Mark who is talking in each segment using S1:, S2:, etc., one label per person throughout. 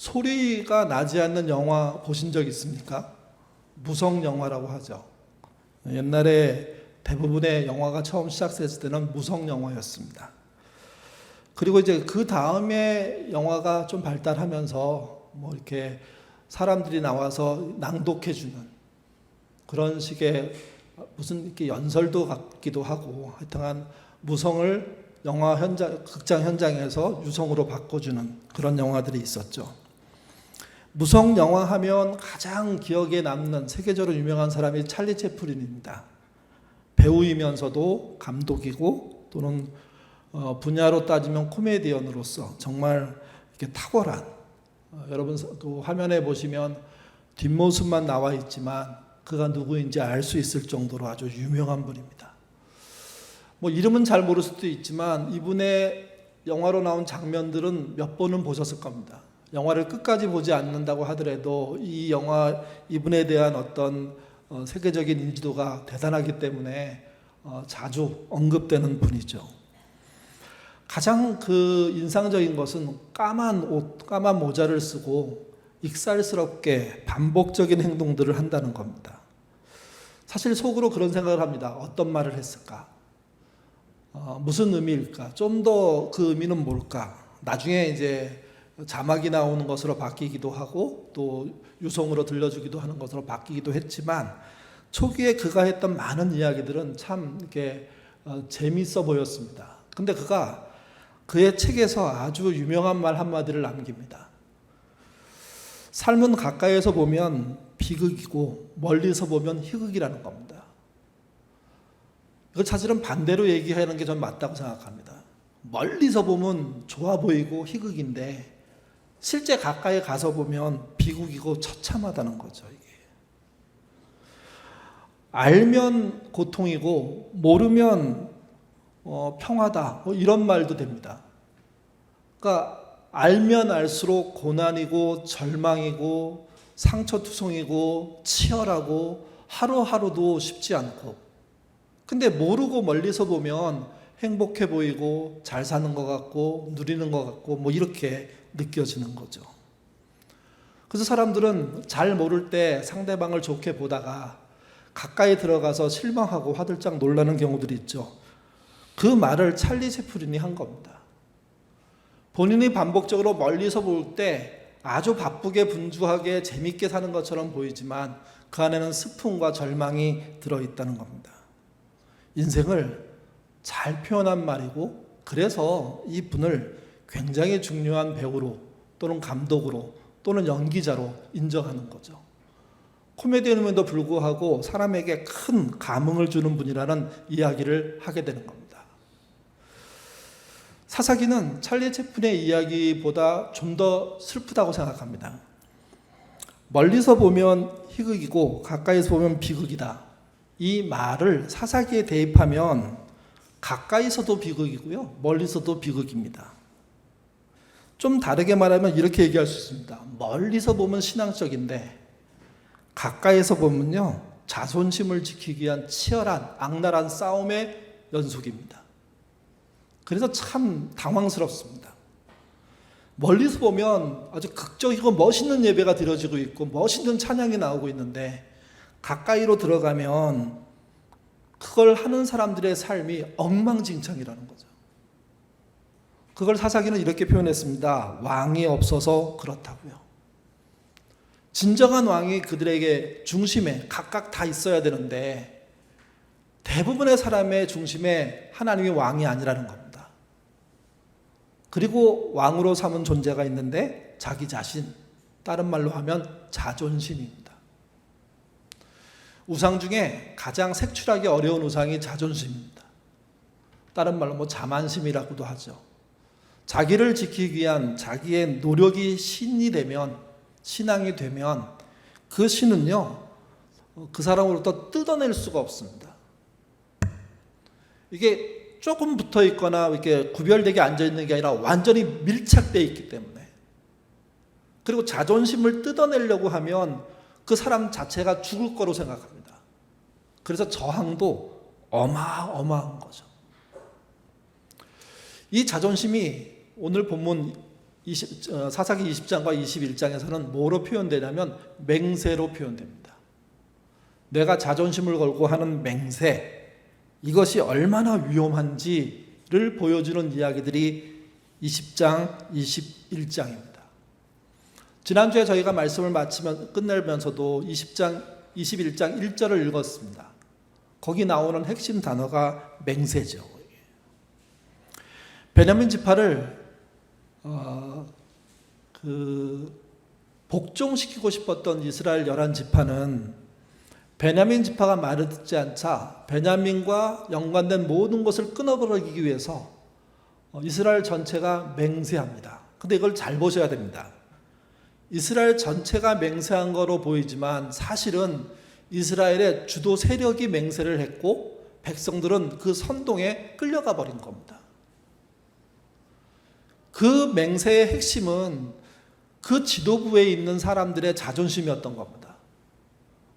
S1: 소리가 나지 않는 영화 보신 적 있습니까? 무성 영화라고 하죠. 옛날에 대부분의 영화가 처음 시작됐을 때는 무성 영화였습니다. 그리고 이제 그 다음에 영화가 좀 발달하면서 뭐 이렇게 사람들이 나와서 낭독해주는 그런 식의 무슨 이렇게 연설도 같기도 하고 하여튼간 무성을 영화 현장, 극장 현장에서 유성으로 바꿔주는 그런 영화들이 있었죠. 무성 영화 하면 가장 기억에 남는 세계적으로 유명한 사람이 찰리 채플린입니다. 배우이면서도 감독이고 또는 분야로 따지면 코미디언으로서 정말 이렇게 탁월한 여러분 그 화면에 보시면 뒷모습만 나와 있지만 그가 누구인지 알 수 있을 정도로 아주 유명한 분입니다. 뭐 이름은 잘 모를 수도 있지만 이분의 영화로 나온 장면들은 몇 번은 보셨을 겁니다. 영화를 끝까지 보지 않는다고 하더라도 이 영화 이분에 대한 어떤 세계적인 인지도가 대단하기 때문에 자주 언급되는 분이죠. 가장 그 인상적인 것은 까만 옷, 까만 모자를 쓰고 익살스럽게 반복적인 행동들을 한다는 겁니다. 사실 속으로 그런 생각을 합니다. 어떤 말을 했을까? 무슨 의미일까? 좀 더 그 의미는 뭘까? 나중에 이제 자막이 나오는 것으로 바뀌기도 하고 또 유성으로 들려주기도 하는 것으로 바뀌기도 했지만 초기에 그가 했던 많은 이야기들은 참 이렇게 재미있어 보였습니다. 근데 그가 그의 책에서 아주 유명한 말 한마디를 남깁니다. 삶은 가까이에서 보면 비극이고 멀리서 보면 희극이라는 겁니다. 이걸 사실은 반대로 얘기하는 게 전 맞다고 생각합니다. 멀리서 보면 좋아 보이고 희극인데 실제 가까이 가서 보면 비극이고 처참하다는 거죠. 이게. 알면 고통이고 모르면 평화다. 뭐 이런 말도 됩니다. 그러니까 알면 알수록 고난이고 절망이고 상처투성이고 치열하고 하루하루도 쉽지 않고 근데 모르고 멀리서 보면 행복해 보이고 잘 사는 것 같고 누리는 것 같고 뭐 이렇게 느껴지는 거죠. 그래서 사람들은 잘 모를 때 상대방을 좋게 보다가 가까이 들어가서 실망하고 화들짝 놀라는 경우들이 있죠. 그 말을 찰리 채플린이 한 겁니다. 본인이 반복적으로 멀리서 볼 때 아주 바쁘게 분주하게 재밌게 사는 것처럼 보이지만 그 안에는 슬픔과 절망이 들어있다는 겁니다. 인생을 잘 표현한 말이고 그래서 이 분을 굉장히 중요한 배우로 또는 감독으로 또는 연기자로 인정하는 거죠. 코미디언임에도 불구하고 사람에게 큰 감흥을 주는 분이라는 이야기를 하게 되는 겁니다. 사사기는 찰리 채플린의 이야기보다 좀 더 슬프다고 생각합니다. 멀리서 보면 희극이고 가까이서 보면 비극이다. 이 말을 사사기에 대입하면 가까이서도 비극이고요. 멀리서도 비극입니다. 좀 다르게 말하면 이렇게 얘기할 수 있습니다. 멀리서 보면 신앙적인데 가까이서 보면요. 자존심을 지키기 위한 치열한 악랄한 싸움의 연속입니다. 그래서 참 당황스럽습니다. 멀리서 보면 아주 극적이고 멋있는 예배가 드려지고 있고 멋있는 찬양이 나오고 있는데 가까이로 들어가면 그걸 하는 사람들의 삶이 엉망진창이라는 거죠. 그걸 사사기는 이렇게 표현했습니다. 왕이 없어서 그렇다고요. 진정한 왕이 그들에게 중심에 각각 다 있어야 되는데 대부분의 사람의 중심에 하나님이 왕이 아니라는 겁니다. 그리고 왕으로 삼은 존재가 있는데 자기 자신, 다른 말로 하면 자존심입니다. 우상 중에 가장 색출하기 어려운 우상이 자존심입니다. 다른 말로 뭐 자만심이라고도 하죠. 자기를 지키기 위한 자기의 노력이 신이 되면, 신앙이 되면 그 신은요, 그 사람으로부터 뜯어낼 수가 없습니다. 이게 조금 붙어 있거나 이렇게 구별되게 앉아 있는 게 아니라 완전히 밀착되어 있기 때문에 그리고 자존심을 뜯어내려고 하면 그 사람 자체가 죽을 거로 생각합니다. 그래서 저항도 어마어마한 거죠. 이 자존심이 오늘 본문 사사기 20장과 21장에서는 뭐로 표현되냐면 맹세로 표현됩니다. 내가 자존심을 걸고 하는 맹세, 이것이 얼마나 위험한지를 보여주는 이야기들이 20장, 21장입니다. 지난주에 저희가 말씀을 끝내면서도 20장, 21장 1절을 읽었습니다. 거기 나오는 핵심 단어가 맹세죠. 베냐민 지파를 복종시키고 싶었던 이스라엘 11지파는 베냐민 지파가 말을 듣지 않자 베냐민과 연관된 모든 것을 끊어버리기 위해서 이스라엘 전체가 맹세합니다. 근데 이걸 잘 보셔야 됩니다. 이스라엘 전체가 맹세한 거로 보이지만 사실은 이스라엘의 주도 세력이 맹세를 했고 백성들은 그 선동에 끌려가 버린 겁니다. 그 맹세의 핵심은 그 지도부에 있는 사람들의 자존심이었던 겁니다.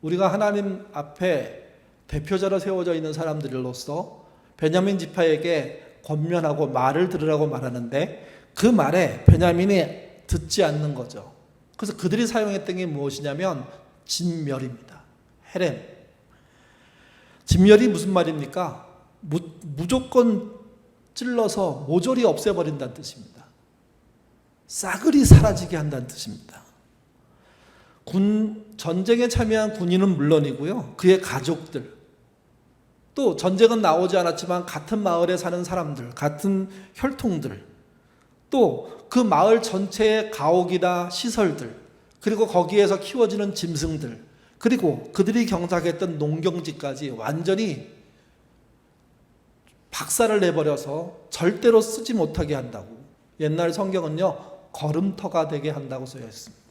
S1: 우리가 하나님 앞에 대표자로 세워져 있는 사람들로서 베냐민 지파에게 권면하고 말을 들으라고 말하는데 그 말에 베냐민이 듣지 않는 거죠. 그래서 그들이 사용했던 게 무엇이냐면 진멸입니다. 헤렘. 진멸이 무슨 말입니까? 무조건 찔러서 모조리 없애버린다는 뜻입니다. 싸그리 사라지게 한다는 뜻입니다. 전쟁에 참여한 군인은 물론이고요, 그의 가족들, 또 전쟁은 나오지 않았지만 같은 마을에 사는 사람들, 같은 혈통들, 또 그 마을 전체의 가옥이나 시설들, 그리고 거기에서 키워지는 짐승들, 그리고 그들이 경작했던 농경지까지 완전히 박살을 내버려서 절대로 쓰지 못하게 한다고. 옛날 성경은요, 걸음터가 되게 한다고 쓰여 있습니다.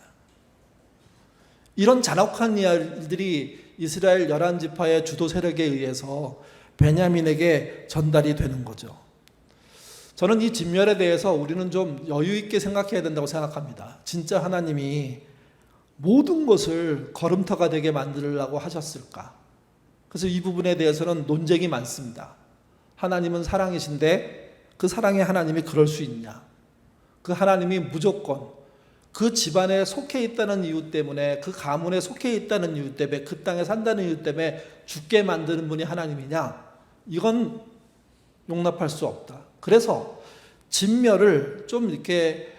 S1: 이런 잔혹한 일들이 이스라엘 11지파의 주도 세력에 의해서 베냐민에게 전달이 되는 거죠. 저는 이 진멸에 대해서 우리는 좀 여유 있게 생각해야 된다고 생각합니다. 진짜 하나님이 모든 것을 걸음터가 되게 만들려고 하셨을까? 그래서 이 부분에 대해서는 논쟁이 많습니다. 하나님은 사랑이신데 그 사랑의 하나님이 그럴 수 있냐? 그 하나님이 무조건 그 집안에 속해 있다는 이유 때문에, 그 가문에 속해 있다는 이유 때문에, 그 땅에 산다는 이유 때문에 죽게 만드는 분이 하나님이냐? 이건 용납할 수 없다. 그래서 진멸을 좀 이렇게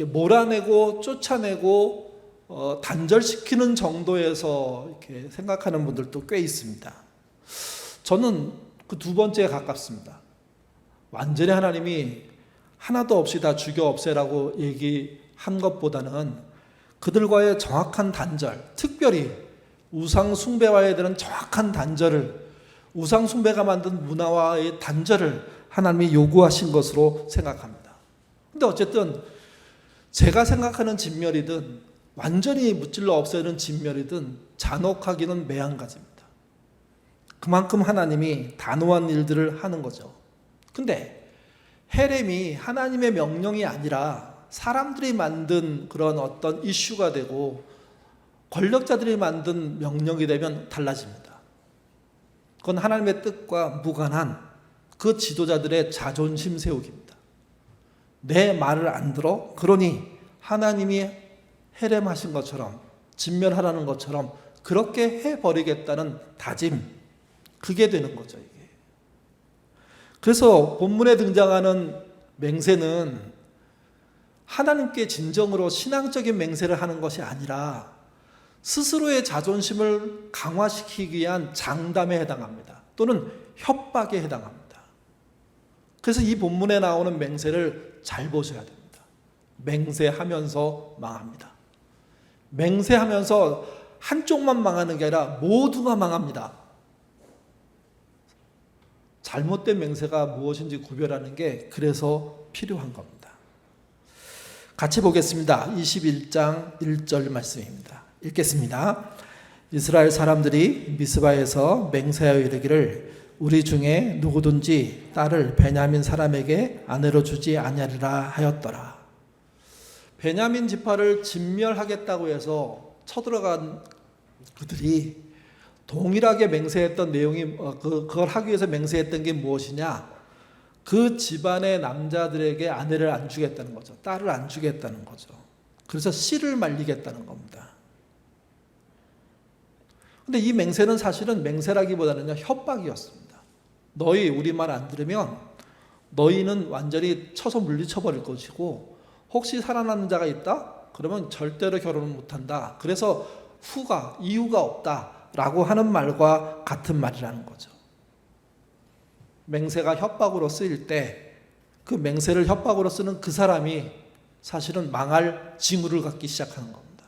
S1: 몰아내고 쫓아내고 단절시키는 정도에서 이렇게 생각하는 분들도 꽤 있습니다. 저는 그 두 번째에 가깝습니다. 완전히 하나님이 하나도 없이 다 죽여 없애라고 얘기한 것보다는 그들과의 정확한 단절, 특별히 우상 숭배와에 대한 정확한 단절을, 우상 숭배가 만든 문화와의 단절을 하나님이 요구하신 것으로 생각합니다. 근데 어쨌든 제가 생각하는 진멸이든 완전히 무찔러 없애는 진멸이든 잔혹하기는 매한가지입니다. 그만큼 하나님이 단호한 일들을 하는 거죠. 근데 헤렘이 하나님의 명령이 아니라 사람들이 만든 그런 어떤 이슈가 되고 권력자들이 만든 명령이 되면 달라집니다. 그건 하나님의 뜻과 무관한 그 지도자들의 자존심 세우기입니다. 내 말을 안 들어? 그러니 하나님이 헤렘하신 것처럼, 진멸하라는 것처럼 그렇게 해버리겠다는 다짐, 그게 되는 거죠, 이게. 그래서 본문에 등장하는 맹세는 하나님께 진정으로 신앙적인 맹세를 하는 것이 아니라 스스로의 자존심을 강화시키기 위한 장담에 해당합니다. 또는 협박에 해당합니다. 그래서 이 본문에 나오는 맹세를 잘 보셔야 됩니다. 맹세하면서 망합니다. 맹세하면서 한쪽만 망하는 게 아니라 모두가 망합니다. 잘못된 맹세가 무엇인지 구별하는 게 그래서 필요한 겁니다. 같이 보겠습니다. 21장 1절 말씀입니다. 읽겠습니다. 이스라엘 사람들이 미스바에서 맹세하여 이르기를 우리 중에 누구든지 딸을 베냐민 사람에게 아내로 주지 아니하리라 하였더라. 베냐민 지파를 진멸하겠다고 해서 쳐들어간 그들이 동일하게 맹세했던 내용이 그걸 하기 위해서 맹세했던 게 무엇이냐? 그 집안의 남자들에게 아내를 안 주겠다는 거죠. 딸을 안 주겠다는 거죠. 그래서 씨를 말리겠다는 겁니다. 근데 이 맹세는 사실은 맹세라기보다는요, 협박이었습니다. 너희 우리 말 안 들으면 너희는 완전히 쳐서 물리쳐버릴 것이고, 혹시 살아남는 자가 있다? 그러면 절대로 결혼을 못한다. 그래서 이유가 없다라고 하는 말과 같은 말이라는 거죠. 맹세가 협박으로 쓰일 때 그 맹세를 협박으로 쓰는 그 사람이 사실은 망할 징후를 갖기 시작하는 겁니다.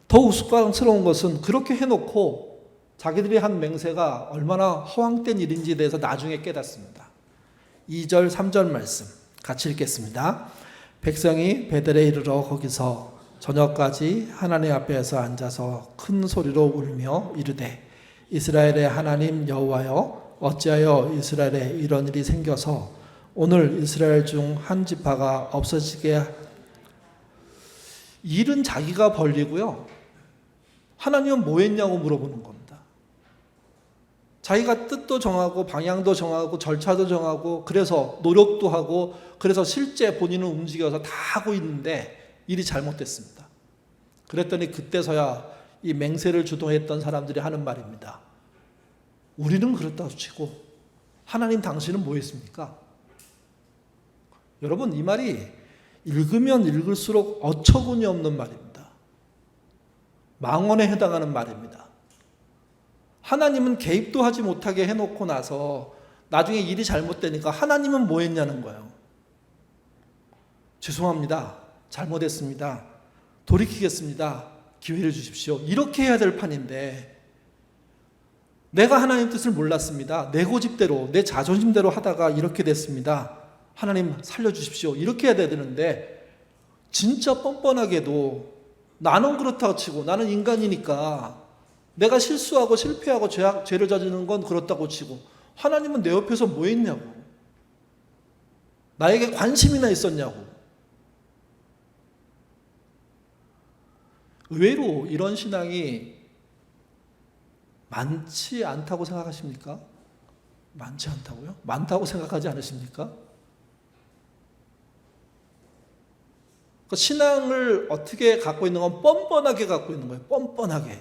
S1: 더 우스꽝스러운 것은 그렇게 해놓고 자기들이 한 맹세가 얼마나 허황된 일인지에 대해서 나중에 깨닫습니다. 2절 3절 말씀 같이 읽겠습니다. 백성이 베델에 이르러 거기서 저녁까지 하나님 앞에서 앉아서 큰 소리로 울며 이르되 이스라엘의 하나님 여호와여 어찌하여 이스라엘에 이런 일이 생겨서 오늘 이스라엘 중 한 지파가 없어지게 일은 자기가 벌리고요, 하나님은 뭐 했냐고 물어보는 겁니다. 자기가 뜻도 정하고 방향도 정하고 절차도 정하고 그래서 노력도 하고 그래서 실제 본인은 움직여서 다 하고 있는데 일이 잘못됐습니다. 그랬더니 그때서야 이 맹세를 주도했던 사람들이 하는 말입니다. 우리는 그렇다고 치고 하나님 당신은 뭐 했습니까? 여러분, 이 말이 읽으면 읽을수록 어처구니 없는 말입니다. 망언에 해당하는 말입니다. 하나님은 개입도 하지 못하게 해놓고 나서 나중에 일이 잘못되니까 하나님은 뭐 했냐는 거예요. 죄송합니다. 잘못했습니다. 돌이키겠습니다. 기회를 주십시오. 이렇게 해야 될 판인데 내가 하나님 뜻을 몰랐습니다. 내 고집대로 내 자존심대로 하다가 이렇게 됐습니다. 하나님 살려주십시오. 이렇게 해야 되는데 진짜 뻔뻔하게도 나는 그렇다고 치고 나는 인간이니까 내가 실수하고 실패하고 죄를 저지르는 건 그렇다고 치고 하나님은 내 옆에서 뭐 했냐고, 나에게 관심이나 있었냐고. 의외로 이런 신앙이 많지 않다고 생각하십니까? 많지 않다고요? 많다고 생각하지 않으십니까? 그 신앙을 어떻게 갖고 있는 건 뻔뻔하게 갖고 있는 거예요. 뻔뻔하게.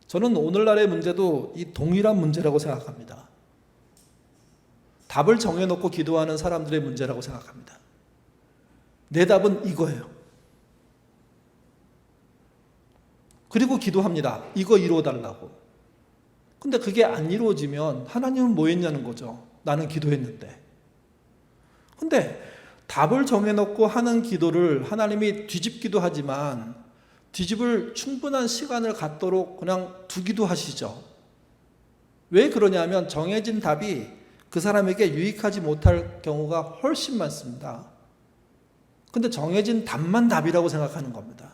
S1: 저는 오늘날의 문제도 이 동일한 문제라고 생각합니다. 답을 정해놓고 기도하는 사람들의 문제라고 생각합니다. 내 답은 이거예요. 그리고 기도합니다. 이거 이루어달라고. 근데 그게 안 이루어지면 하나님은 뭐 했냐는 거죠. 나는 기도했는데. 근데 답을 정해놓고 하는 기도를 하나님이 뒤집기도 하지만 뒤집을 충분한 시간을 갖도록 그냥 두기도 하시죠. 왜 그러냐면 정해진 답이 그 사람에게 유익하지 못할 경우가 훨씬 많습니다. 근데 정해진 답만 답이라고 생각하는 겁니다.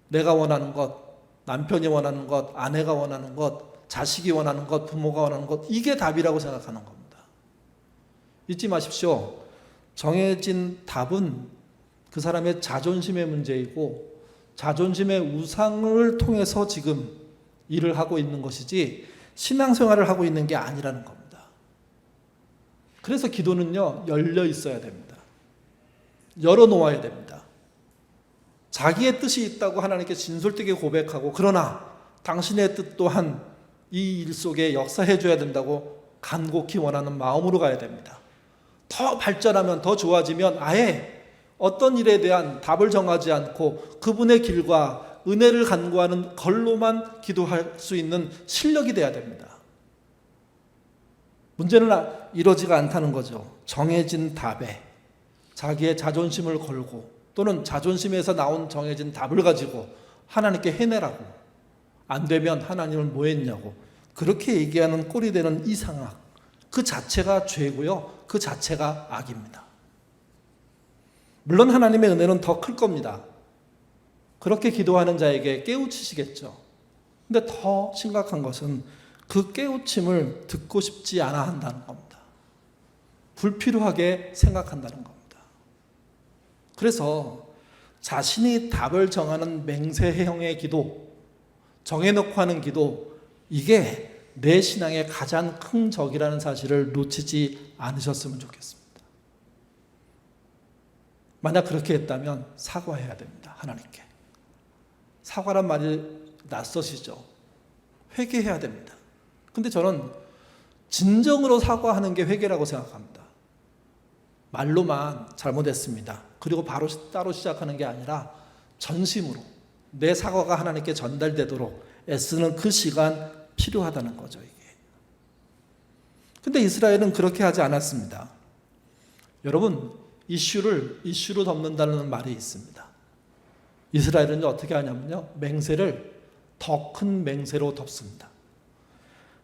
S1: 내가 원하는 것, 남편이 원하는 것, 아내가 원하는 것, 자식이 원하는 것, 부모가 원하는 것, 이게 답이라고 생각하는 겁니다. 잊지 마십시오. 정해진 답은 그 사람의 자존심의 문제이고 자존심의 우상을 통해서 지금 일을 하고 있는 것이지 신앙생활을 하고 있는 게 아니라는 겁니다. 그래서 기도는요, 열려 있어야 됩니다. 열어놓아야 됩니다. 자기의 뜻이 있다고 하나님께 진솔되게 고백하고, 그러나 당신의 뜻 또한 이 일 속에 역사해 줘야 된다고 간곡히 원하는 마음으로 가야 됩니다. 더 발전하면, 더 좋아지면 아예 어떤 일에 대한 답을 정하지 않고 그분의 길과 은혜를 간구하는 걸로만 기도할 수 있는 실력이 돼야 됩니다. 문제는 이러지가 않다는 거죠. 정해진 답에 자기의 자존심을 걸고 또는 자존심에서 나온 정해진 답을 가지고 하나님께 해내라고, 안 되면 하나님은 뭐 했냐고 그렇게 얘기하는 꼴이 되는 이 상황, 그 자체가 죄고요, 그 자체가 악입니다. 물론 하나님의 은혜는 더 클 겁니다. 그렇게 기도하는 자에게 깨우치시겠죠. 근데 더 심각한 것은 그 깨우침을 듣고 싶지 않아 한다는 겁니다. 불필요하게 생각한다는 겁니다. 그래서 자신이 답을 정하는 맹세형의 기도, 정해놓고 하는 기도, 이게 내 신앙의 가장 큰 적이라는 사실을 놓치지 않으셨으면 좋겠습니다. 만약 그렇게 했다면 사과해야 됩니다. 하나님께. 사과란 말이 낯서시죠? 회개해야 됩니다. 근데 저는 진정으로 사과하는 게 회개라고 생각합니다. 말로만 잘못했습니다. 그리고 바로 따로 시작하는 게 아니라 전심으로 내 사과가 하나님께 전달되도록 애쓰는 그 시간 필요하다는 거죠, 이게. 근데 이스라엘은 그렇게 하지 않았습니다. 여러분, 이슈로 덮는다는 말이 있습니다. 이스라엘은 어떻게 하냐면요, 맹세를 더 큰 맹세로 덮습니다.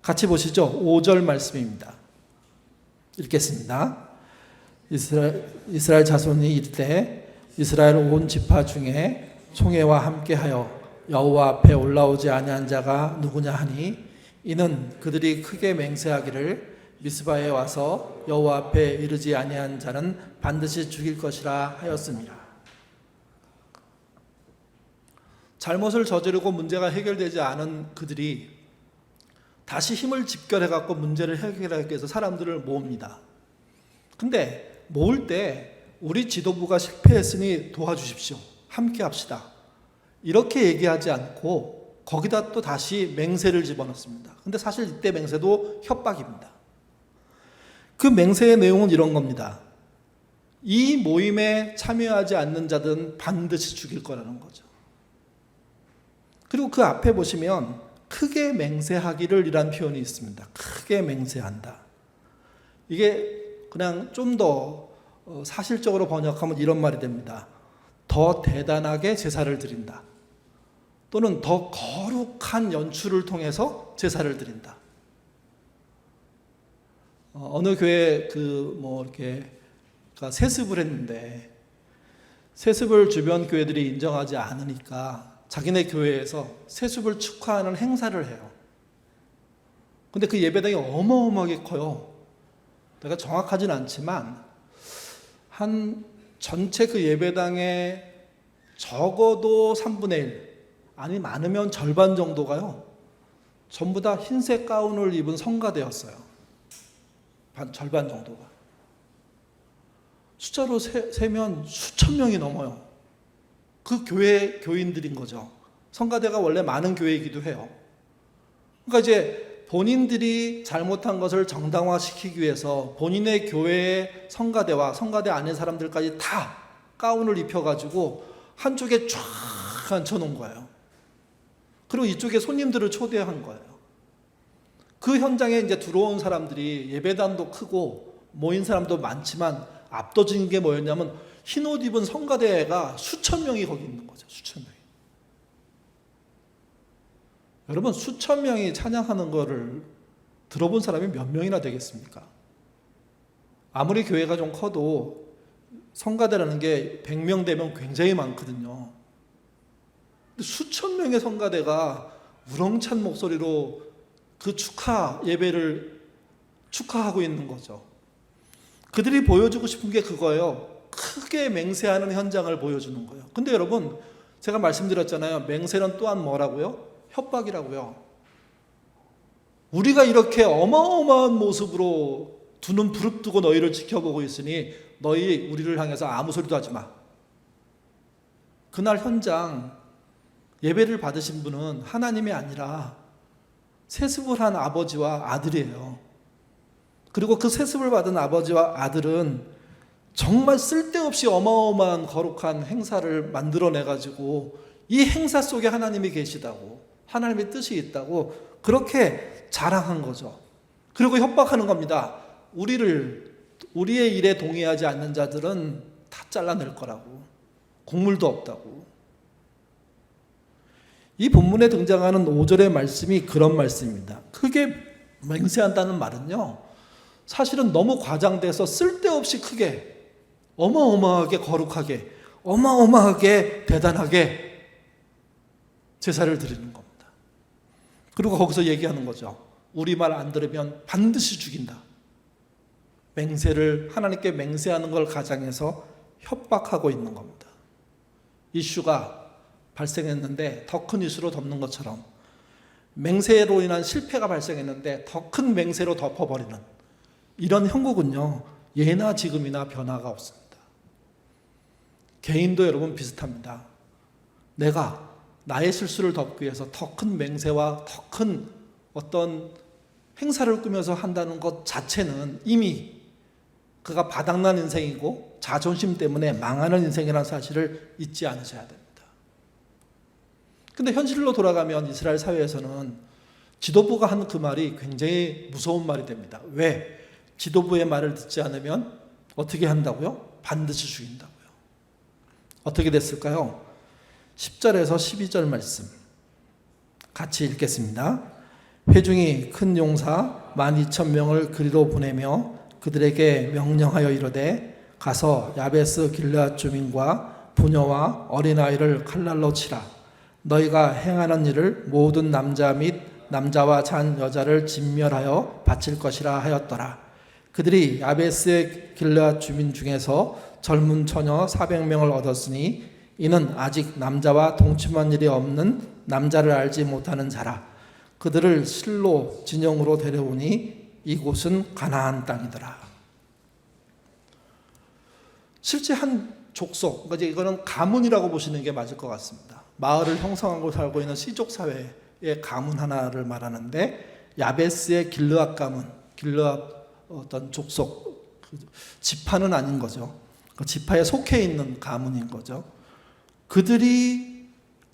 S1: 같이 보시죠. 5절 말씀입니다. 읽겠습니다. 이스라엘 자손이 이르되 이스라엘 온 지파 중에 총회와 함께하여 여호와 앞에 올라오지 아니한 자가 누구냐 하니 이는 그들이 크게 맹세하기를 미스바에 와서 여호와 앞에 이르지 아니한 자는 반드시 죽일 것이라 하였습니다. 잘못을 저지르고 문제가 해결되지 않은 그들이 다시 힘을 집결해 갖고 문제를 해결하기 위해서 사람들을 모읍니다. 근데 모을 때 우리 지도부가 실패했으니 도와주십시오. 함께 합시다. 이렇게 얘기하지 않고 거기다 또 다시 맹세를 집어넣습니다. 근데 사실 이때 맹세도 협박입니다. 그 맹세의 내용은 이런 겁니다. 이 모임에 참여하지 않는 자들은 반드시 죽일 거라는 거죠. 그리고 그 앞에 보시면 크게 맹세하기를 이란 표현이 있습니다. 크게 맹세한다. 이게 그냥 좀 더 사실적으로 번역하면 이런 말이 됩니다. 더 대단하게 제사를 드린다. 또는 더 거룩한 연출을 통해서 제사를 드린다. 어느 교회 이렇게 세습을 했는데 세습을 주변 교회들이 인정하지 않으니까 자기네 교회에서 세습을 축하하는 행사를 해요. 근데 그 예배당이 어마어마하게 커요. 내가 정확하진 않지만 한 전체 그 예배당의 적어도 3분의 1, 아니 많으면 절반 정도가요, 전부 다 흰색 가운을 입은 성가대였어요. 절반 정도가. 숫자로 세면 수천 명이 넘어요. 그 교회 교인들인 거죠. 성가대가 원래 많은 교회이기도 해요. 그러니까 이제 본인들이 잘못한 것을 정당화시키기 위해서 본인의 교회의 성가대와 성가대 안의 사람들까지 다 가운을 입혀가지고 한쪽에 쫙 앉혀놓은 거예요. 그리고 이쪽에 손님들을 초대한 거예요. 그 현장에 이제 들어온 사람들이 예배당도 크고 모인 사람도 많지만 압도적인 게 뭐였냐면 흰 옷 입은 성가대가 수천 명이 거기 있는 거죠. 수천 명이. 여러분, 수천 명이 찬양하는 거를 들어본 사람이 몇 명이나 되겠습니까? 아무리 교회가 좀 커도 성가대라는 게 100명 되면 굉장히 많거든요. 근데 수천 명의 성가대가 우렁찬 목소리로 그 축하 예배를 축하하고 있는 거죠. 그들이 보여주고 싶은 게 그거예요. 크게 맹세하는 현장을 보여주는 거예요. 근데 여러분, 제가 말씀드렸잖아요. 맹세는 또한 뭐라고요? 협박이라고요. 우리가 이렇게 어마어마한 모습으로 두 눈 부릅뜨고 너희를 지켜보고 있으니 너희 우리를 향해서 아무 소리도 하지 마. 그날 현장 예배를 받으신 분은 하나님이 아니라 세습을 한 아버지와 아들이에요. 그리고 그 세습을 받은 아버지와 아들은 정말 쓸데없이 어마어마한 거룩한 행사를 만들어내가지고 이 행사 속에 하나님이 계시다고, 하나님의 뜻이 있다고 그렇게 자랑한 거죠. 그리고 협박하는 겁니다. 우리의 일에 동의하지 않는 자들은 다 잘라낼 거라고, 국물도 없다고. 이 본문에 등장하는 5절의 말씀이 그런 말씀입니다. 크게 맹세한다는 말은요, 사실은 너무 과장돼서 쓸데없이 크게, 어마어마하게 거룩하게, 어마어마하게 대단하게 제사를 드리는 겁니다. 그리고 거기서 얘기하는 거죠. 우리 말 안 들으면 반드시 죽인다. 맹세를, 하나님께 맹세하는 걸 가장해서 협박하고 있는 겁니다. 이슈가 발생했는데 더 큰 이슈로 덮는 것처럼 맹세로 인한 실패가 발생했는데 더 큰 맹세로 덮어버리는 이런 형국은요, 예나 지금이나 변화가 없습니다. 개인도 여러분 비슷합니다. 내가 나의 실수를 덮기 위해서 더 큰 맹세와 더 큰 어떤 행사를 꾸며서 한다는 것 자체는 이미 그가 바닥난 인생이고 자존심 때문에 망하는 인생이라는 사실을 잊지 않으셔야 됩니다. 근데 현실로 돌아가면 이스라엘 사회에서는 지도부가 한 그 말이 굉장히 무서운 말이 됩니다. 왜? 지도부의 말을 듣지 않으면 어떻게 한다고요? 반드시 죽인다고요. 어떻게 됐을까요? 10절에서 12절 말씀 같이 읽겠습니다. 회중이 큰 용사 12,000명을 그리로 보내며 그들에게 명령하여 이르되 가서 야베스 길르앗 주민과 부녀와 어린아이를 칼날로 치라. 너희가 행하는 일을 모든 남자 및 남자와 잔 여자를 진멸하여 바칠 것이라 하였더라. 그들이 야베스의 길르앗 주민 중에서 젊은 처녀 400명을 얻었으니 이는 아직 남자와 동침한 일이 없는 남자를 알지 못하는 자라. 그들을 실로 진영으로 데려오니 이곳은 가나안 땅이더라. 실제 한 족속, 그러니까 이거는 가문이라고 보시는 게 맞을 것 같습니다. 마을을 형성하고 살고 있는 시족 사회의 가문 하나를 말하는데 야베스의 길르앗 가문, 길르앗 어떤 족속, 지파는 아닌 거죠. 그 지파에 속해 있는 가문인 거죠. 그들이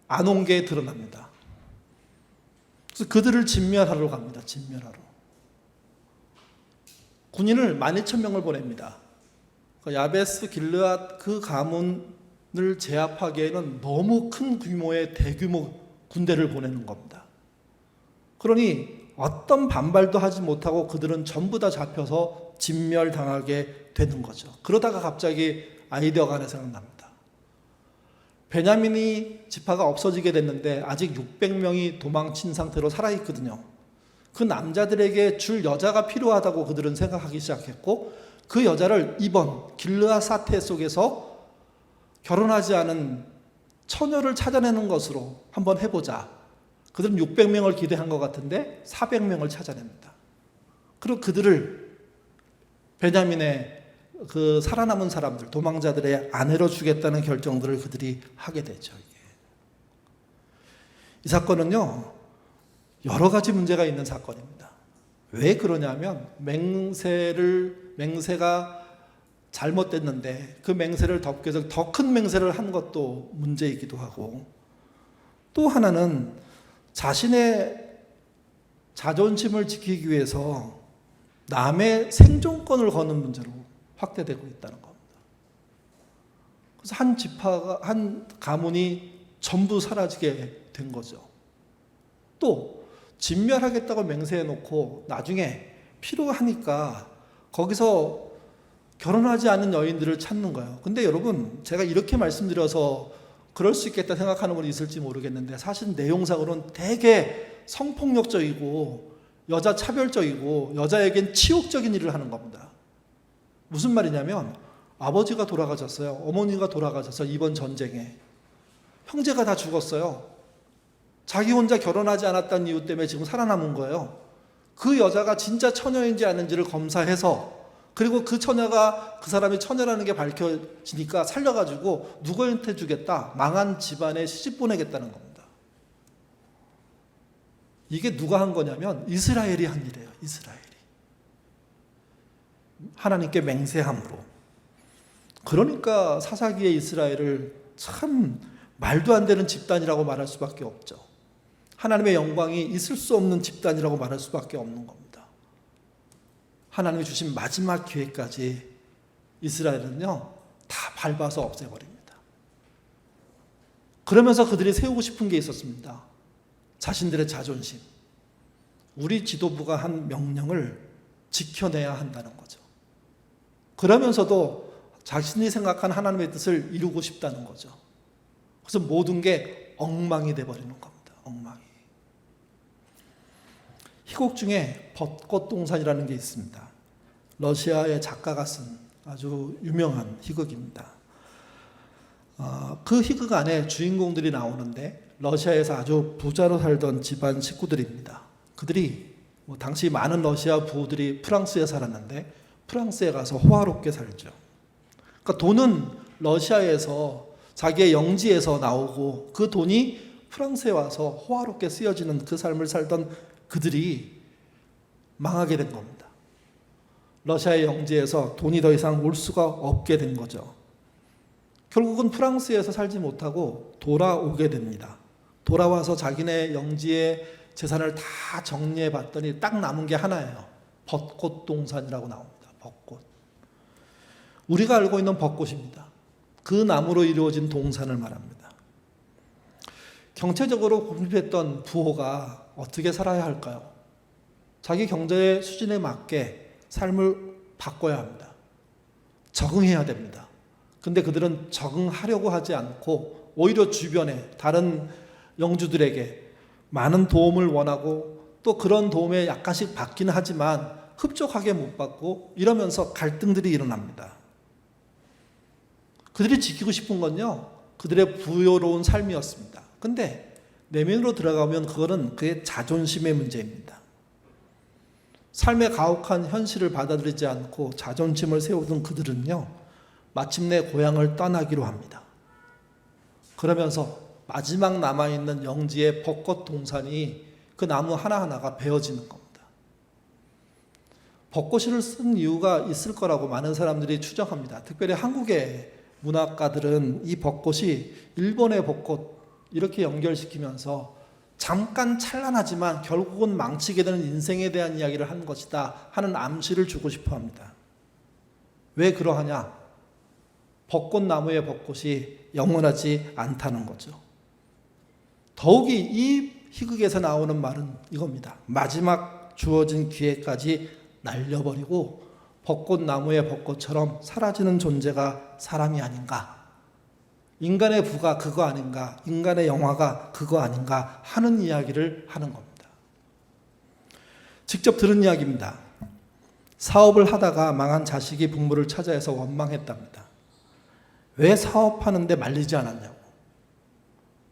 S1: 안 온 게 드러납니다. 그래서 그들을 진멸하러 갑니다. 진멸하러. 군인을 12,000명을 보냅니다. 야베스 길르앗 그 가문을 제압하기에는 너무 큰 규모의 대규모 군대를 보내는 겁니다. 그러니 어떤 반발도 하지 못하고 그들은 전부 다 잡혀서 진멸당하게 되는 거죠. 그러다가 갑자기 아이디어가 하나 생각납니다. 베냐민이 지파가 없어지게 됐는데 아직 600명이 도망친 상태로 살아있거든요. 그 남자들에게 줄 여자가 필요하다고 그들은 생각하기 시작했고 그 여자를 이번 길르앗 사태 속에서 결혼하지 않은 처녀를 찾아내는 것으로 한번 해보자. 그들은 600명을 기대한 것 같은데 400명을 찾아냅니다. 그리고 그들을 베냐민의 그 살아남은 사람들, 도망자들의 아내로 주겠다는 결정들을 그들이 하게 되죠. 이 사건은요, 여러 가지 문제가 있는 사건입니다. 왜 그러냐면 맹세가 잘못됐는데 그 맹세를 덮기 위해서 더 큰 맹세를 한 것도 문제이기도 하고, 또 하나는 자신의 자존심을 지키기 위해서 남의 생존권을 거는 문제로 확대되고 있다는 겁니다. 그래서 한 지파가, 한 가문이 전부 사라지게 된 거죠. 또 진멸하겠다고 맹세해놓고 나중에 필요하니까 거기서 결혼하지 않은 여인들을 찾는 거예요. 근데 여러분, 제가 이렇게 말씀드려서 그럴 수 있겠다 생각하는 분 있을지 모르겠는데 사실 내용상으로는 되게 성폭력적이고 여자 차별적이고 여자에겐 치욕적인 일을 하는 겁니다. 무슨 말이냐면 아버지가 돌아가셨어요. 어머니가 돌아가셔서 이번 전쟁에 형제가 다 죽었어요. 자기 혼자 결혼하지 않았다는 이유 때문에 지금 살아남은 거예요. 그 여자가 진짜 처녀인지 아닌지를 검사해서, 그리고 그 처녀가 그 사람이 처녀라는 게 밝혀지니까 살려가지고 누구한테 주겠다, 망한 집안에 시집 보내겠다는 겁니다. 이게 누가 한 거냐면 이스라엘이 한 일이에요. 이스라엘이 하나님께 맹세함으로. 그러니까 사사기의 이스라엘을 참 말도 안 되는 집단이라고 말할 수밖에 없죠. 하나님의 영광이 있을 수 없는 집단이라고 말할 수밖에 없는 겁니다. 하나님이 주신 마지막 기회까지 이스라엘은요, 다 밟아서 없애버립니다. 그러면서 그들이 세우고 싶은 게 있었습니다. 자신들의 자존심. 우리 지도부가 한 명령을 지켜내야 한다는 거죠. 그러면서도 자신이 생각한 하나님의 뜻을 이루고 싶다는 거죠. 그래서 모든 게 엉망이 돼버리는 겁니다. 엉망이. 희곡 중에 벚꽃동산이라는 게 있습니다. 러시아의 작가가 쓴 아주 유명한 희극입니다. 그 희극 안에 주인공들이 나오는데 러시아에서 아주 부자로 살던 집안 식구들입니다. 그들이 당시 많은 러시아 부부들이 프랑스에 살았는데 프랑스에 가서 호화롭게 살죠. 그러니까 돈은 러시아에서 자기의 영지에서 나오고 그 돈이 프랑스에 와서 호화롭게 쓰여지는 그 삶을 살던 그들이 망하게 된 겁니다. 러시아의 영지에서 돈이 더 이상 올 수가 없게 된 거죠. 결국은 프랑스에서 살지 못하고 돌아오게 됩니다. 돌아와서 자기네 영지의 재산을 다 정리해 봤더니 딱 남은 게 하나예요. 벚꽃 동산이라고 나옵니다. 벚꽃. 우리가 알고 있는 벚꽃입니다. 그 나무로 이루어진 동산을 말합니다. 경제적으로 고립했던 부호가 어떻게 살아야 할까요? 자기 경제의 수준에 맞게 삶을 바꿔야 합니다. 적응해야 됩니다. 근데 그들은 적응하려고 하지 않고 오히려 주변에 다른 영주들에게 많은 도움을 원하고 또 그런 도움에 약간씩 받기는 하지만 흡족하게 못 받고 이러면서 갈등들이 일어납니다. 그들이 지키고 싶은 건요, 그들의 부요로운 삶이었습니다. 근데 내면으로 들어가면 그거는 그의 자존심의 문제입니다. 삶의 가혹한 현실을 받아들이지 않고 자존심을 세우던 그들은요, 마침내 고향을 떠나기로 합니다. 그러면서 마지막 남아있는 영지의 벚꽃 동산이 그 나무 하나하나가 베어지는 겁니다. 벚꽃을 쓴 이유가 있을 거라고 많은 사람들이 추정합니다. 특별히 한국의 문학가들은 이 벚꽃이 일본의 벚꽃 이렇게 연결시키면서 잠깐 찬란하지만 결국은 망치게 되는 인생에 대한 이야기를 한 것이다 하는 암시를 주고 싶어 합니다. 왜 그러하냐? 벚꽃나무의 벚꽃이 영원하지 않다는 거죠. 더욱이 이 희극에서 나오는 말은 이겁니다. 마지막 주어진 기회까지 날려버리고 벚꽃나무의 벚꽃처럼 사라지는 존재가 사람이 아닌가? 인간의 부가 그거 아닌가? 인간의 영화가 그거 아닌가? 하는 이야기를 하는 겁니다. 직접 들은 이야기입니다. 사업을 하다가 망한 자식이 부모를 찾아해서 원망했답니다. 왜 사업하는데 말리지 않았냐고.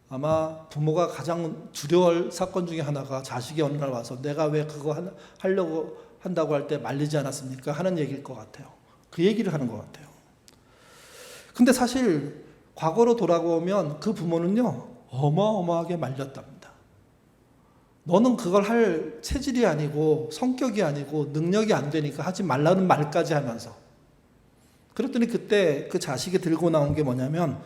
S1: 아마 부모가 가장 두려워할 사건 중에 하나가 자식이 어느 날 와서 내가 왜 그거 하려고 한다고 할 때 말리지 않았습니까? 하는 얘기일 것 같아요. 그 얘기를 하는 것 같아요. 근데 사실 과거로 돌아오면 그 부모는요, 어마어마하게 말렸답니다. 너는 그걸 할 체질이 아니고 성격이 아니고 능력이 안 되니까 하지 말라는 말까지 하면서. 그랬더니 그때 그 자식이 들고 나온 게 뭐냐면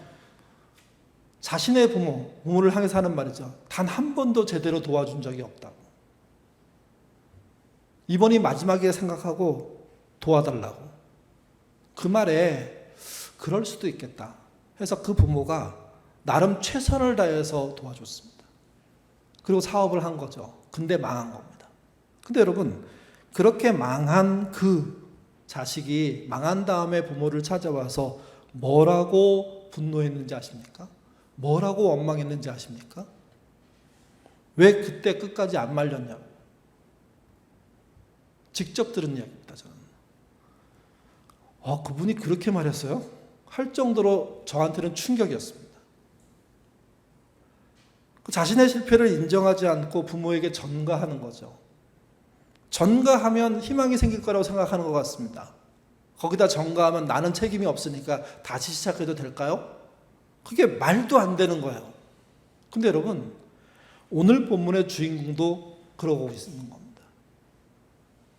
S1: 자신의 부모를 향해서 하는 말이죠. 단 한 번도 제대로 도와준 적이 없다고. 이번이 마지막에 생각하고 도와달라고. 그 말에 그럴 수도 있겠다 해서 그 부모가 나름 최선을 다해서 도와줬습니다. 그리고 사업을 한 거죠. 근데 망한 겁니다. 근데 여러분, 그렇게 망한 그 자식이 망한 다음에 부모를 찾아와서 뭐라고 분노했는지 아십니까? 뭐라고 원망했는지 아십니까? 왜 그때 끝까지 안 말렸냐고. 직접 들은 이야기입니다, 저는. 그분이 그렇게 말했어요? 할 정도로 저한테는 충격이었습니다. 자신의 실패를 인정하지 않고 부모에게 전가하는 거죠. 전가하면 희망이 생길 거라고 생각하는 것 같습니다. 거기다 전가하면 나는 책임이 없으니까 다시 시작해도 될까요? 그게 말도 안 되는 거예요. 근데 여러분, 오늘 본문의 주인공도 그러고 있는 겁니다.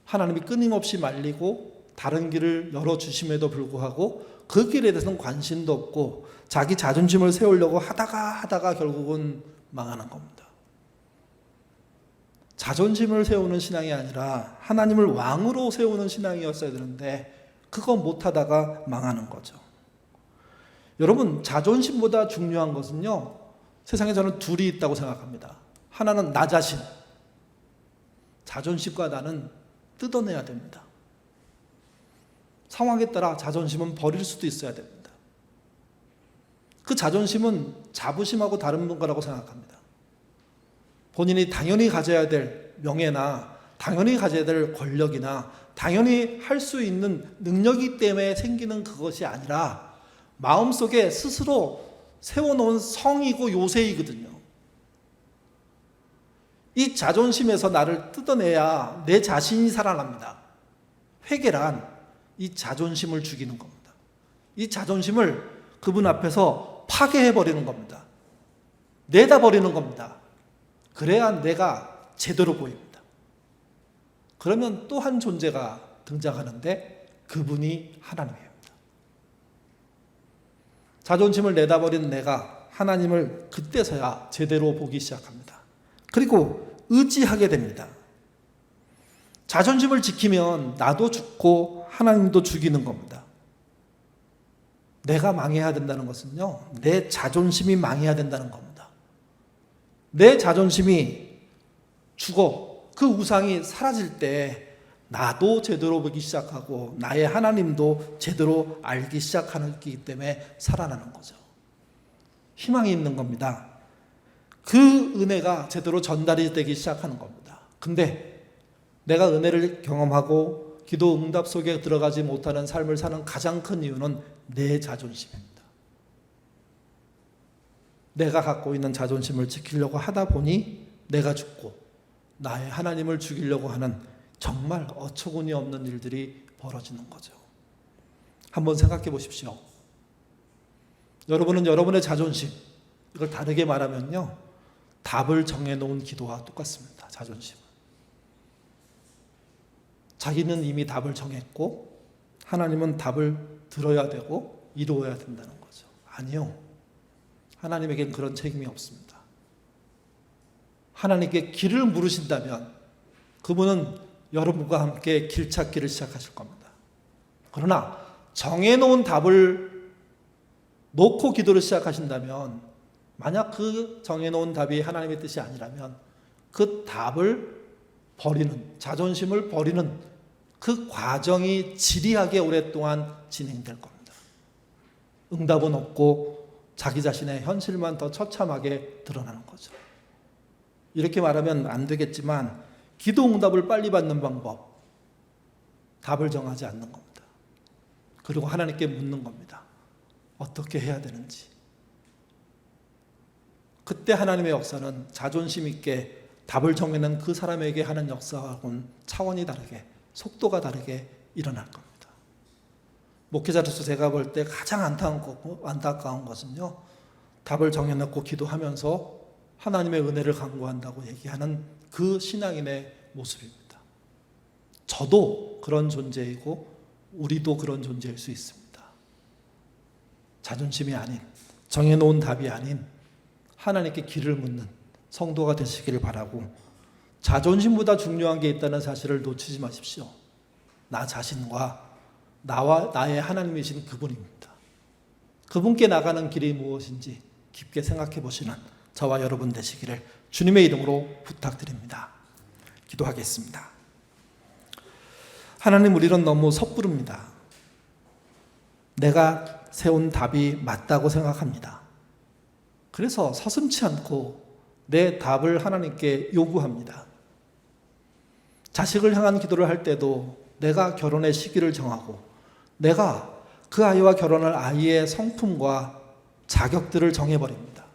S1: 하나님이 끊임없이 말리고 다른 길을 열어주심에도 불구하고 그 길에 대해서는 관심도 없고 자기 자존심을 세우려고 하다가 결국은 망하는 겁니다. 자존심을 세우는 신앙이 아니라 하나님을 왕으로 세우는 신앙이었어야 되는데 그거 못하다가 망하는 거죠. 여러분, 자존심보다 중요한 것은요, 세상에 저는 둘이 있다고 생각합니다. 하나는 나 자신. 자존심과 나는 뜯어내야 됩니다. 상황에 따라 자존심은 버릴 수도 있어야 됩니다. 그 자존심은 자부심하고 다른 거라고 생각합니다. 본인이 당연히 가져야 될 명예나 당연히 가져야 될 권력이나 당연히 할 수 있는 능력이 때문에 생기는 그것이 아니라 마음속에 스스로 세워놓은 성이고 요새이거든요. 이 자존심에서 나를 뜯어내야 내 자신이 살아납니다. 회개란 이 자존심을 죽이는 겁니다. 이 자존심을 그분 앞에서 파괴해버리는 겁니다. 내다버리는 겁니다. 그래야 내가 제대로 보입니다. 그러면 또 한 존재가 등장하는데 그분이 하나님입니다. 자존심을 내다버린 내가 하나님을 그때서야 제대로 보기 시작합니다. 그리고 의지하게 됩니다. 자존심을 지키면 나도 죽고 하나님도 죽이는 겁니다. 내가 망해야 된다는 것은요, 내 자존심이 망해야 된다는 겁니다. 내 자존심이 죽어 그 우상이 사라질 때 나도 제대로 보기 시작하고 나의 하나님도 제대로 알기 시작하기 때문에 살아나는 거죠. 희망이 있는 겁니다. 그 은혜가 제대로 전달이 되기 시작하는 겁니다. 근데 내가 은혜를 경험하고 기도 응답 속에 들어가지 못하는 삶을 사는 가장 큰 이유는 내 자존심입니다. 내가 갖고 있는 자존심을 지키려고 하다 보니 내가 죽고 나의 하나님을 죽이려고 하는 정말 어처구니 없는 일들이 벌어지는 거죠. 한번 생각해 보십시오. 여러분은 여러분의 자존심, 이걸 다르게 말하면요, 답을 정해놓은 기도와 똑같습니다. 자존심은. 자기는 이미 답을 정했고 하나님은 답을 들어야 되고 이루어야 된다는 거죠. 아니요. 하나님에겐 그런 책임이 없습니다. 하나님께 길을 물으신다면 그분은 여러분과 함께 길 찾기를 시작하실 겁니다. 그러나 정해놓은 답을 놓고 기도를 시작하신다면, 만약 그 정해놓은 답이 하나님의 뜻이 아니라면 그 답을 버리는, 자존심을 버리는 그 과정이 지리하게 오랫동안 진행될 겁니다. 응답은 없고 자기 자신의 현실만 더 처참하게 드러나는 거죠. 이렇게 말하면 안 되겠지만 기도 응답을 빨리 받는 방법, 답을 정하지 않는 겁니다. 그리고 하나님께 묻는 겁니다. 어떻게 해야 되는지. 그때 하나님의 역사는 자존심 있게 답을 정해낸 그 사람에게 하는 역사하고는 차원이 다르게, 속도가 다르게 일어날 겁니다. 목회자로서 제가 볼 때 가장 안타까운 것은요, 답을 정해놓고 기도하면서 하나님의 은혜를 간구한다고 얘기하는 그 신앙인의 모습입니다. 저도 그런 존재이고 우리도 그런 존재일 수 있습니다. 자존심이 아닌, 정해놓은 답이 아닌 하나님께 길을 묻는 성도가 되시기를 바라고, 자존심보다 중요한 게 있다는 사실을 놓치지 마십시오. 나 자신과 나와 나의 하나님이신 그분입니다. 그분께 나가는 길이 무엇인지 깊게 생각해 보시는 저와 여러분 되시기를 주님의 이름으로 부탁드립니다. 기도하겠습니다. 하나님, 우리는 너무 섣부릅니다. 내가 세운 답이 맞다고 생각합니다. 그래서 서슴지 않고 내 답을 하나님께 요구합니다. 자식을 향한 기도를 할 때도 내가 결혼의 시기를 정하고 내가 그 아이와 결혼할 아이의 성품과 자격들을 정해버립니다.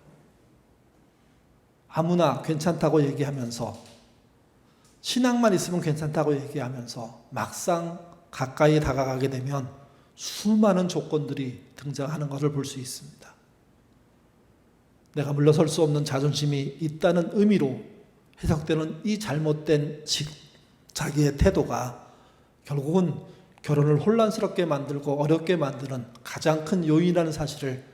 S1: 아무나 괜찮다고 얘기하면서, 신앙만 있으면 괜찮다고 얘기하면서 막상 가까이 다가가게 되면 수많은 조건들이 등장하는 것을 볼 수 있습니다. 내가 물러설 수 없는 자존심이 있다는 의미로 해석되는 이 잘못된 자기의 태도가 결국은 결혼을 혼란스럽게 만들고 어렵게 만드는 가장 큰 요인이라는 사실을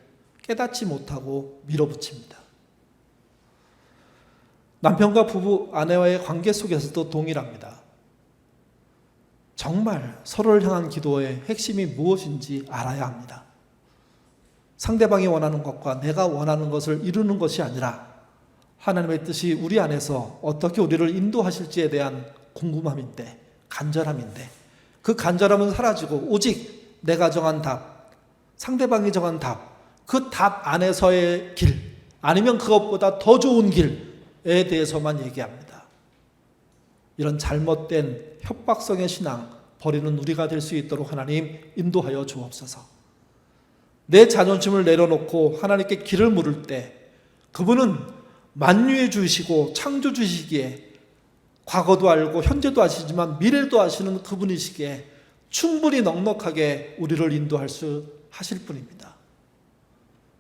S1: 깨닫지 못하고 밀어붙입니다. 남편과 부부, 아내와의 관계 속에서도 동일합니다. 정말 서로를 향한 기도의 핵심이 무엇인지 알아야 합니다. 상대방이 원하는 것과 내가 원하는 것을 이루는 것이 아니라 하나님의 뜻이 우리 안에서 어떻게 우리를 인도하실지에 대한 궁금함인데, 간절함인데, 그 간절함은 사라지고 오직 내가 정한 답, 상대방이 정한 답, 그 답 안에서의 길, 아니면 그것보다 더 좋은 길에 대해서만 얘기합니다. 이런 잘못된 협박성의 신앙 버리는 우리가 될 수 있도록 하나님 인도하여 주옵소서. 내 자존심을 내려놓고 하나님께 길을 물을 때 그분은 만유해 주시고 창조주시기에 과거도 알고 현재도 아시지만 미래도 아시는 그분이시기에 충분히 넉넉하게 우리를 인도할 수 하실 분입니다.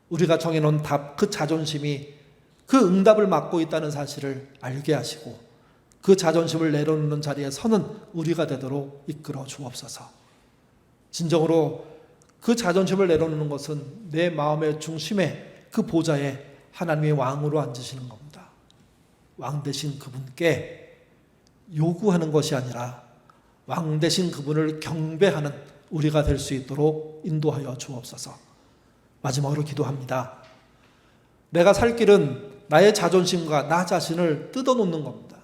S1: 우리가 정해놓은 답, 그 자존심이 그 응답을 맡고 있다는 사실을 알게 하시고 그 자존심을 내려놓는 자리에 서는 우리가 되도록 이끌어 주옵소서. 진정으로 그 자존심을 내려놓는 것은 내 마음의 중심에 그 보좌에 하나님의 왕으로 앉으시는 겁니다. 왕 되신 그분께 요구하는 것이 아니라 왕 되신 그분을 경배하는 우리가 될 수 있도록 인도하여 주옵소서. 마지막으로 기도합니다. 내가 살 길은 나의 자존심과 나 자신을 뜯어놓는 겁니다.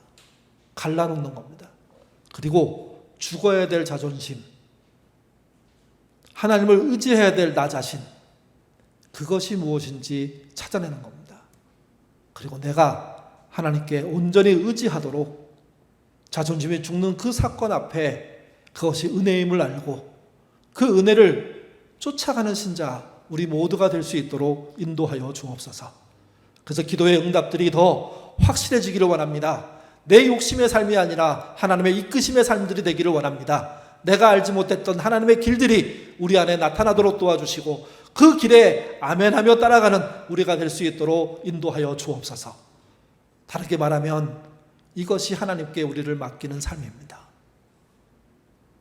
S1: 갈라놓는 겁니다. 그리고 죽어야 될 자존심, 하나님을 의지해야 될 나 자신, 그것이 무엇인지 찾아내는 겁니다. 그리고 내가 하나님께 온전히 의지하도록 자존심이 죽는 그 사건 앞에 그것이 은혜임을 알고 그 은혜를 쫓아가는 신자 우리 모두가 될 수 있도록 인도하여 주옵소서. 그래서 기도의 응답들이 더 확실해지기를 원합니다. 내 욕심의 삶이 아니라 하나님의 이끄심의 삶들이 되기를 원합니다. 내가 알지 못했던 하나님의 길들이 우리 안에 나타나도록 도와주시고 그 길에 아멘하며 따라가는 우리가 될 수 있도록 인도하여 주옵소서. 다르게 말하면 이것이 하나님께 우리를 맡기는 삶입니다.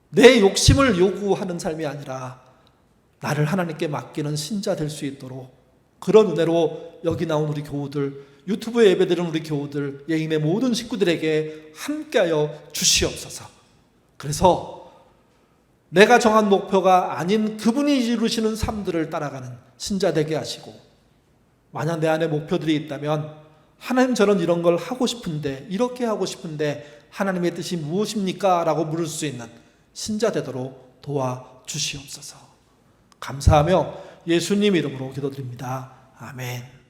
S1: 내 욕심을 요구하는 삶이 아니라 나를 하나님께 맡기는 신자 될 수 있도록 그런 은혜로 여기 나온 우리 교우들, 유튜브에 예배드리는 우리 교우들, 예인의 모든 식구들에게 함께하여 주시옵소서. 그래서 내가 정한 목표가 아닌 그분이 이루시는 삶들을 따라가는 신자 되게 하시고, 만약 내 안에 목표들이 있다면 하나님 저는 이런 걸 하고 싶은데, 이렇게 하고 싶은데 하나님의 뜻이 무엇입니까? 라고 물을 수 있는 신자 되도록 도와주시옵소서. 감사하며 예수님 이름으로 기도드립니다. 아멘.